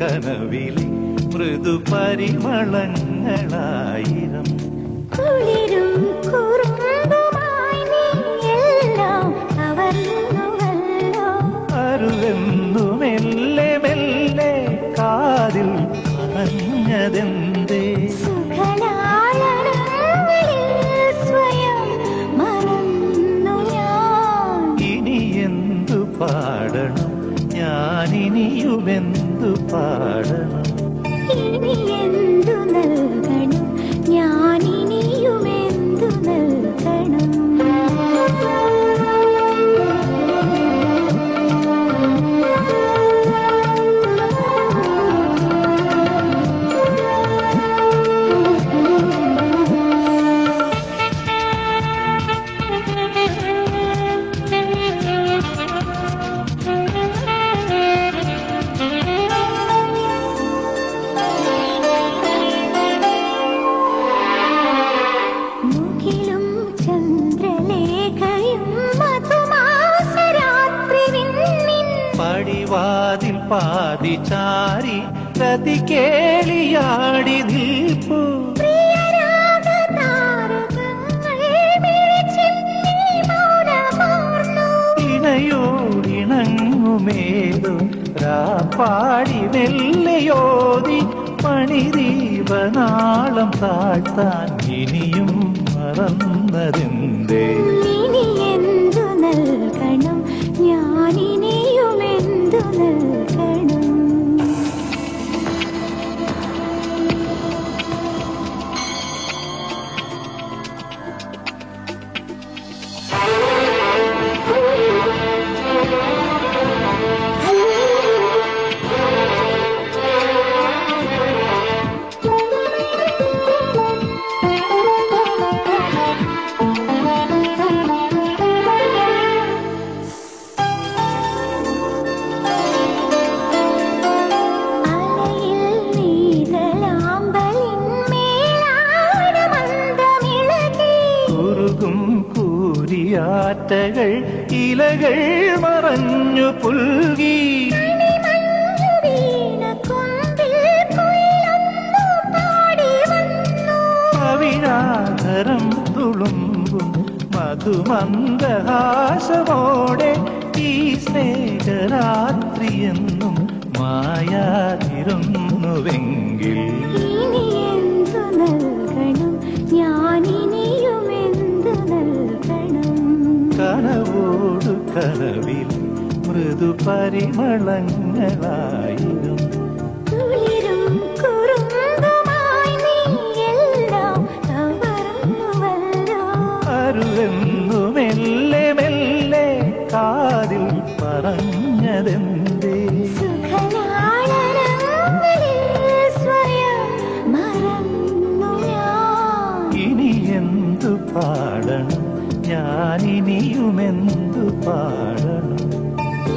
കനവിലെ മൃദുപരിമളങ്ങളായിരം കുളിരും കുറുമ്പുമായി നീ എല്ലാം കവർന്നുവല്ലോ. അരുവെന്നു മെല്ലെ മെല്ലെ കാതിൽ പറഞ്ഞതെന്തേ? സുഖലാളനങ്ങളിൽ സ്വയം മറന്നു ഞാൻ. ഇനി എന്തു പാടണം ഞാനിനിയുമെന്തു പാടണം? ഇനി എന്തു നൽകണം ഞാനിനിയുമെന്തു നൽകണം? പടിവാതിൽ പാതിചാരി രതി കേളിയാടി നിൽപ്പു ഇണയോടിണങ്ങുമേതോ രാപ്പാടി മെല്ലയോതി മണിദീപനാളം താഴ്ത്താൻ ഇനിയും മറന്നതെന്തേ? ഇനി എന്തു നൽകണം ഞാനിനിയുമെന്തു നൽകണം? യാറ്റകൾ ഇലകൾ മറഞ്ഞു പുൽകി അവിനാധരം തുളുമ്പും മധുമന്ദഹാസമോടെ ഈ സ്നേഹരാത്രിയെന്നും മായാതിരുന്നുവെങ്കിൽ ഇനി എന്തു നൽകണം ഞാനിനിയുമെന്തു നൽകണം? കനവോടു കനവിൽ മൃദുപരിമളങ്ങളായിരം കുളിരും കുറുമ്പുമായി നീ എല്ലാം കവർന്നുവല്ലോ. അരുവെന്നു മെല്ലെ മെല്ലെ കാതിൽ പറഞ്ഞതെന്തേ? സുഖലാളനങ്ങളിൽ സ്വയം മറന്നു ഞാൻ. ഇനി എന്തു പാടണം ഞാനിനിയുമെന്തു പാടണം?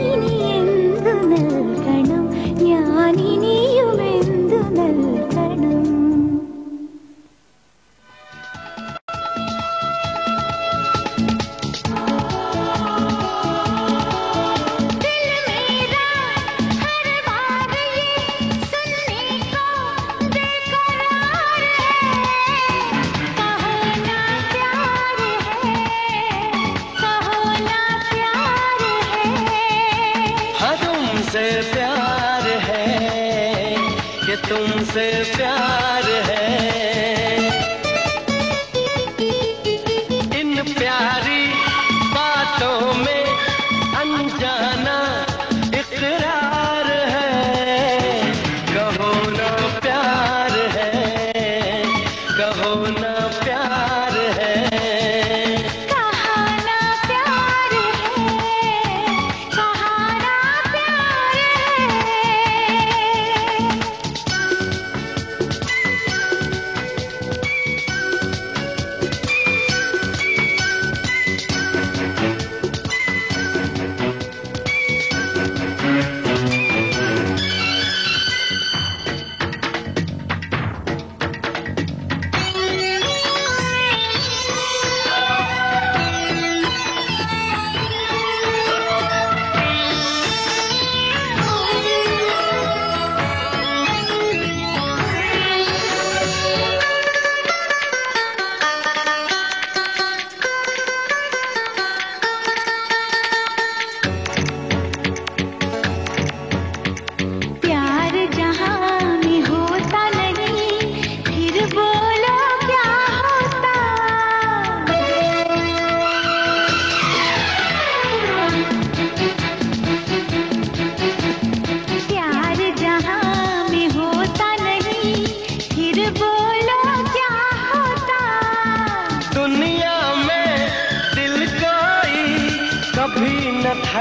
ഇനി എന്തു നൽകണം ഞാനിനിയുമെന്തു നൽകണം? तुमसे प्यार है कि तुमसे प्यार है, इन प्यारी बातों में अनजाना इकरार है। कहो ना प्यार है, कहो ना प्यार है,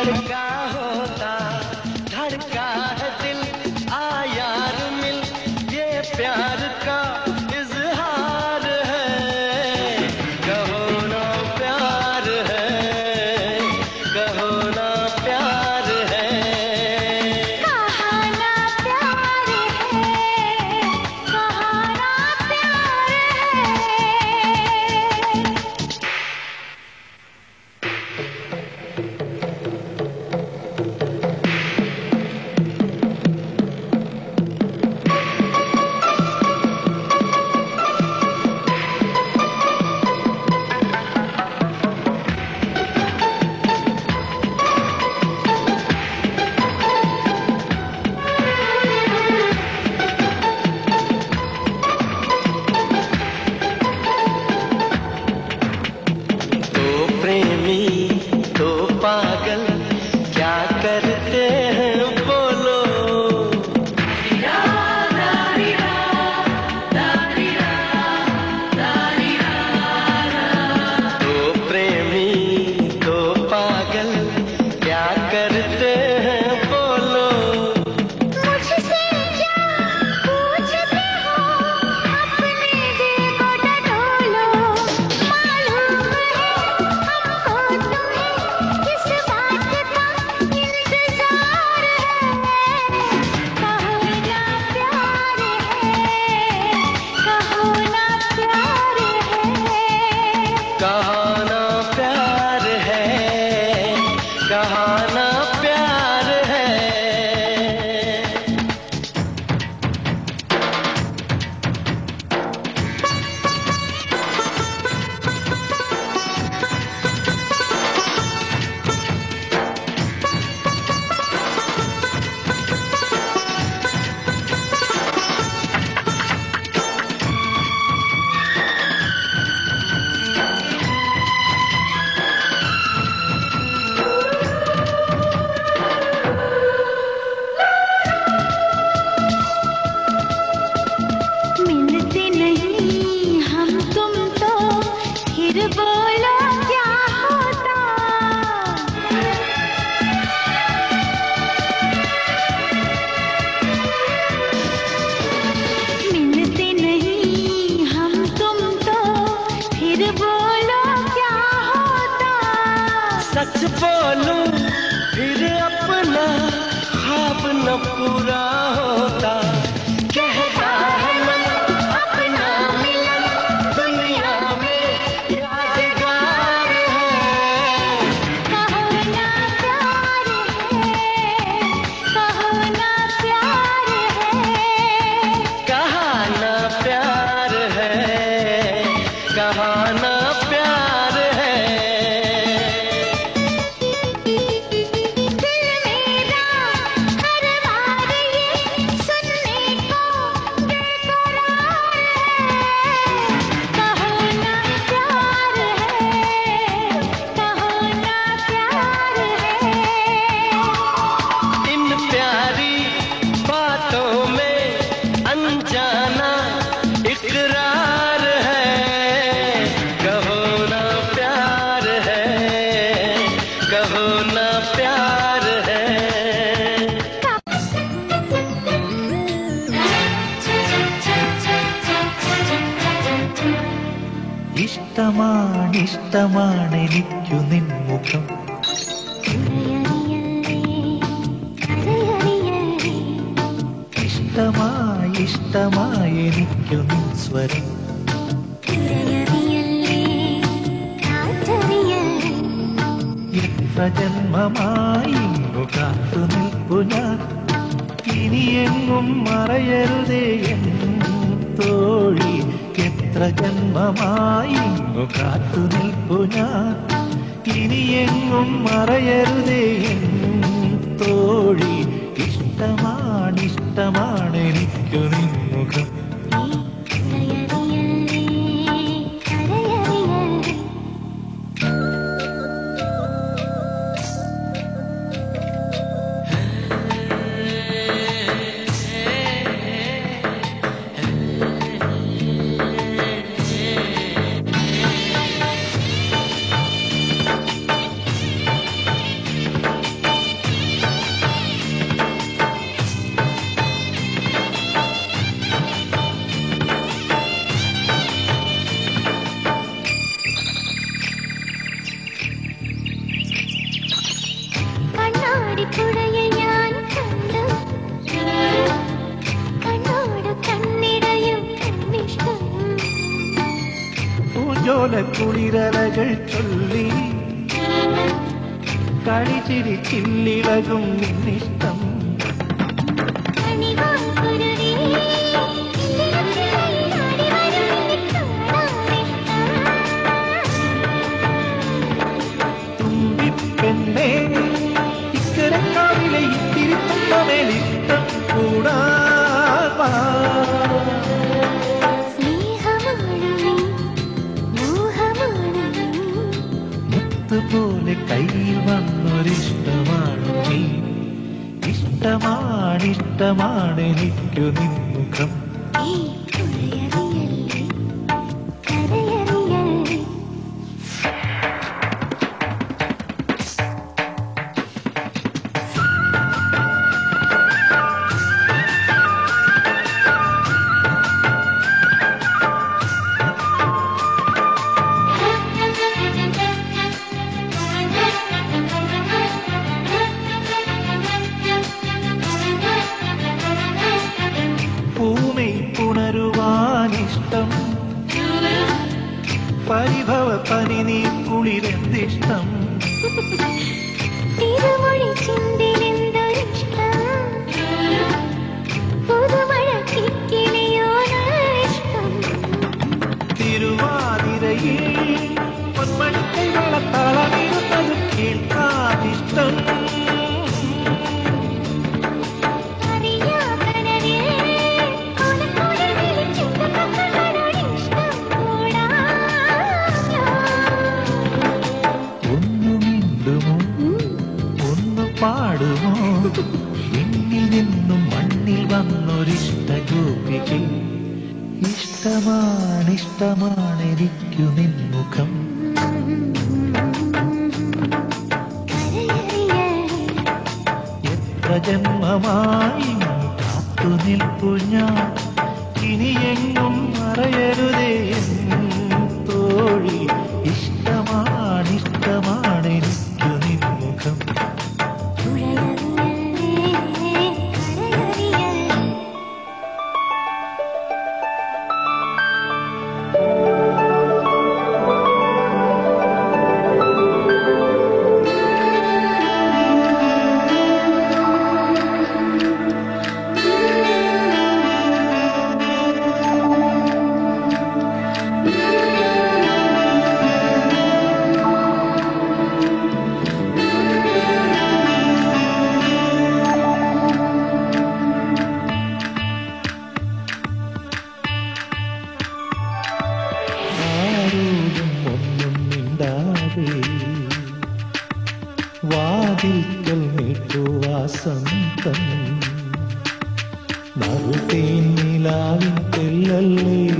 धड़का होता धड़का है दिल आ यार मिल ये प्यार का इजहार है कहो ना प्यार है कहो ना प्यार है कहा ना प्यार है कहा ना प्यार है तो प्रेमी तो पागल क्या करते हैं बोलो तो प्रेमी तो पागल क्या करते हैं बोलो मुझसे क्या पूछते हो अपने दिल को टटोलो मालूम है हमको तुम्हें किस बात का इंतजार है कहो ना प्यार है कहो ना प्यार है कहाना प्यार है कहाना प्यार है मिलते नहीं हम तुम तो फिर बोलो क्या होता मिलते नहीं हम तुम तो फिर बोलो क्या होता सच बोलूं फिर अपना ख्वाब न पूरा होता कहता है मन अपना मिलन दुनिया में यादगार है कहो ना प्यार है कहो ना प्यार है कहाना प्यार है कहाना प्यार है दिल मेरा हर बार ये सुनने को बेकरार है कहो ना प्यार है कहो ना प्यार है इन प्यारी बातों में अनजाना इकरार है कहो ना प्यार है कहो ना प्यार है ഇഷ്ടമാണിഷ്ടമാണെനിക്കു നിൻമുഖം ഇഷ്ടമായെനിക്കു നിൻ സ്വരം എത്ര ജന്മമായിങ്ങു കാത്തു നിൽപ്പു ഞാൻ ഇനിയെങ്ങും മറയരുതേ എൻ തോഴി എത്ര ജന്മമായിങ്ങു കാത്തു നിൽപ്പു ഞാൻ ഇനിയെങ്ങും മറയരുതേ എൻ തോഴി ഇഷ്ടമാണിഷ്ടമാണെനിക്കു നിൻമുഖം ആലപ്പുഴയിൽ ഞാൻ കണ്ടു കണ്ണോട് കണ്ണിടയും കണ്ണിഷ്ടം പൂജോല കുളിരലകൾ ചൊല്ലി കളിച്ചിരി ചില്ലിളകും നിന്നിഷ്ടം തുമ്പിപ്പെണ്ണേ ഇക്കരക്കാവിലെ ഇത്തിരി തുമ്പമേലിഷ്ടം കൂടാ പോലെ കയ്യിൽ വന്നൊരിഷ്ടമാണ് നീ ഇഷ്ടമാണ് എനിക്കു നിൻമുഖം പുണരുവാനിഷ്ടം പരിഭവ പനി നീ കുളിരെന്തിഷ്ടം തിരുമൊഴി ചിന്തിലെന്തൊരിഷ്ടം പുതുമഴ കിക്കിളിയോനിഷ്ടം തിരുവാതിരയിൽ പൊന്മണിക്കൈ വളത്താളമിരുന്നത് കേൾക്കാനിഷ്ടം പാടുമോ എന്നിൽ നിന്നും മണ്ണിൽ വന്നൊരിഷ്ട ഗോപികെ ഇഷ്ടമാണ് എനിക്കു നിൻമുഖം എത്ര ജന്മമായി കാത്തു നിൽപ്പു ഞാൻ ഇനിയെങ്ങും മറയരുതേ തോഴി ഇഷ്ടമാണ് എനിക്കു നിൻമുഖം വാതിൽക്കൽ നീട്ടുവാസന്തം നറുതേൻ നിലാവിൻ തെല്ലല്ലേ